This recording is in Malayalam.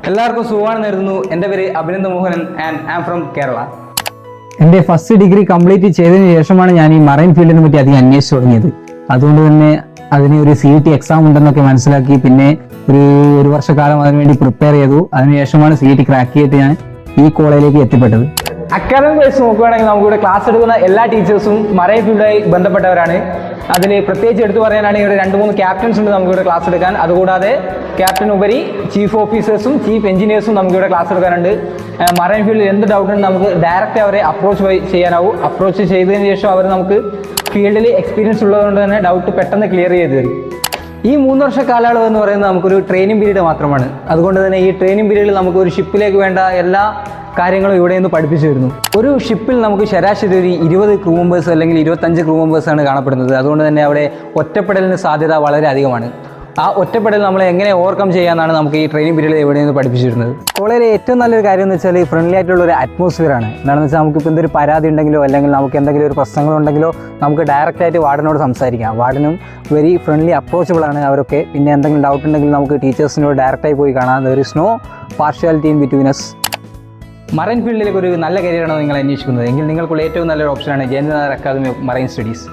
എല്ലാവർക്കും സുഖമാണ് നേരുന്നു. എൻ്റെ പേര് Abhinanda Mohanan and I am from Kerala. എൻ്റെ ഫസ്റ്റ് ഡിഗ്രി കംപ്ലീറ്റ് ചെയ്തതിന് ശേഷമാണ് ഞാൻ ഈ മറൈൻ ഫീൽഡിനെ പറ്റി അധികം അന്വേഷിച്ചു തുടങ്ങിയത്. അതുകൊണ്ട് തന്നെ അതിന് ഒരു CET എക്സാം ഉണ്ടെന്നൊക്കെ മനസ്സിലാക്കി പിന്നെ ഒരു വർഷക്കാലം അതിനുവേണ്ടി പ്രിപ്പയർ ചെയ്തു. അതിനുശേഷമാണ് CET ക്രാക്ക് ചെയ്തിട്ട് ഞാൻ ഈ കോളേജിലേക്ക് എത്തിപ്പെട്ടത്. അക്കാദമിക് വൈസ് നോക്കുകയാണെങ്കിൽ നമുക്കിവിടെ ക്ലാസ് എടുക്കുന്ന എല്ലാ ടീച്ചേഴ്സും മറൈൻ ഫീൽഡുമായി ബന്ധപ്പെട്ടവരാണ്. അതിൽ പ്രത്യേകിച്ച് എടുത്തു പറയാനാണെങ്കിൽ ഇവിടെ 2-3 ക്യാപ്റ്റൻസ് ഉണ്ട് നമുക്കിവിടെ ക്ലാസ് എടുക്കാൻ. അതുകൂടാതെ ക്യാപ്റ്റൻ ഉപരി ചീഫ് ഓഫീസേഴ്സും ചീഫ് എഞ്ചിനീയേഴ്സും നമുക്കിവിടെ ക്ലാസ് എടുക്കാനുണ്ട്. മറൈൻ ഫീൽഡിൽ എന്ത് ഡൗട്ട് ഉണ്ട് നമുക്ക് ഡയറക്റ്റ് അവരെ അപ്രോച്ച് ചെയ്യാനാവും. അപ്രോച്ച് ചെയ്തതിന് ശേഷം അവർ നമുക്ക് ഫീൽഡിൽ എക്സ്പീരിയൻസ് ഉള്ളതുകൊണ്ട് തന്നെ ഡൗട്ട് പെട്ടെന്ന് ക്ലിയർ ചെയ്ത് തരും. ഈ 3 വർഷ കാലയളവ് എന്ന് പറയുന്നത് നമുക്കൊരു ട്രെയിനിങ് പീരീഡ് മാത്രമാണ്. അതുകൊണ്ട് തന്നെ ഈ ട്രെയിനിങ് പീരീഡിൽ നമുക്ക് ഒരു ഷിപ്പിലേക്ക് വേണ്ട എല്ലാ കാര്യങ്ങളും ഇവിടെ നിന്ന് പഠിപ്പിച്ചു വരുന്നു. ഒരു ഷിപ്പിൽ നമുക്ക് ശരാശരി ഒരു 20 ക്രൂ മെമ്പേഴ്സ് അല്ലെങ്കിൽ 25 ക്രൂ മെമ്പേഴ്സാണ് കാണപ്പെടുന്നത്. അതുകൊണ്ട് തന്നെ അവിടെ ഒറ്റപ്പെടലിന് സാധ്യത വളരെ അധികമാണ്. ആ ഒറ്റപ്പെടൽ നമ്മളെ എങ്ങനെ ഓവർകം ചെയ്യാമെന്നാണ് നമുക്ക് ഈ ട്രെയിനിങ് പീരീഡിൽ ഇവിടെ നിന്ന് പഠിപ്പിച്ചിരുന്നത്. കോളേജിലെ ഏറ്റവും നല്ലൊരു കാര്യം എന്ന് വെച്ചാൽ ഫ്രണ്ട്ലി ആയിട്ടുള്ള ഒരു അറ്റ്മോസ്ഫിയറാണ്. എന്താണെന്ന് വെച്ചാൽ നമുക്കിപ്പോൾ എന്തൊരു പരാതി ഉണ്ടെങ്കിലോ അല്ലെങ്കിൽ നമുക്ക് എന്തെങ്കിലും ഒരു പ്രശ്നങ്ങളുണ്ടെങ്കിലോ നമുക്ക് ഡയറക്റ്റായിട്ട് വാർഡനോട് സംസാരിക്കാം. വാർഡനും വെരി ഫ്രണ്ട്ലി അപ്രോച്ചബിൾ ആണ് അവരൊക്കെ. പിന്നെ എന്തെങ്കിലും ഡൗട്ട് ഉണ്ടെങ്കിൽ നമുക്ക് ടീച്ചേഴ്സിനോട് ഡയറക്റ്റായി പോയി കാണാം. There is no partiality in between us. Marine ഫീൽഡിലേക്ക് ഒരു നല്ല കരിയറാണ് നിങ്ങൾ അന്വേഷിക്കുന്നത് എങ്കിൽ നിങ്ങൾക്കുള്ള ഏറ്റവും നല്ലൊരു ഓപ്ഷനാണ് Jayant Nair academy of marine studies.